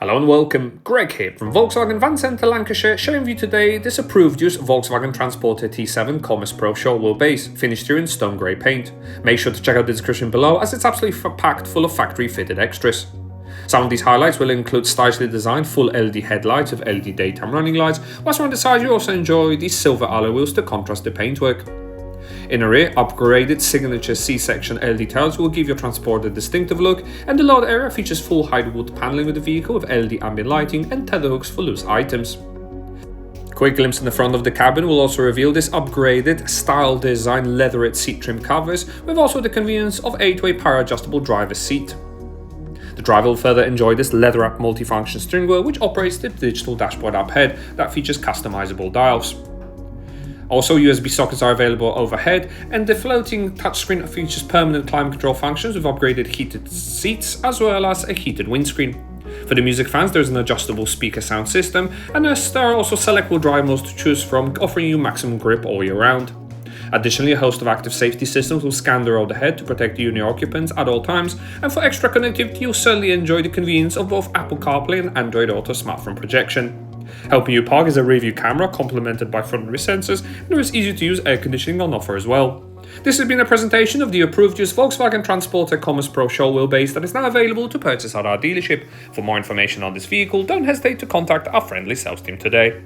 Hello and welcome, Greg here from Volkswagen Van Centre Lancashire, showing you today this approved use Volkswagen Transporter T7 Commerce Pro short wheelbase, finished here in stone grey paint. Make sure to check out the description below as it's absolutely packed full of factory fitted extras. Some of these highlights will include stylishly designed full LED headlights with LED daytime running lights, whilst on the side you also enjoy these silver alloy wheels to contrast the paintwork. In the rear, upgraded signature C-section LED tails will give your Transporter a distinctive look, and the load area features full height wood paneling with the vehicle with LED ambient lighting and tether hooks for loose items. Quick glimpse in the front of the cabin will also reveal this upgraded, style design leatherette seat trim covers, with also the convenience of 8-way power adjustable driver's seat. The driver will further enjoy this leather-wrapped multifunction steering wheel, which operates the digital dashboard app head that features customizable dials. Also, USB sockets are available overhead, and the floating touchscreen features permanent climate control functions with upgraded heated seats as well as a heated windscreen. For the music fans, there's an adjustable speaker sound system, and there are also selectable drive modes to choose from, offering you maximum grip all year round. Additionally, a host of active safety systems will scan the road ahead to protect you and your occupants at all times, and for extra connectivity you'll certainly enjoy the convenience of both AppleCarPlay and AndroidAuto smartphone projection. Helping you park is a Rearview camera complemented by front and rear sensors, and there is easy to use air conditioning on offer as well. This has been a presentation of the approved use Volkswagen Transporter Commerce Pro short wheelbase that is now available to purchase at our dealership. For more information on this vehicle, don't hesitate to contact our friendly sales team today.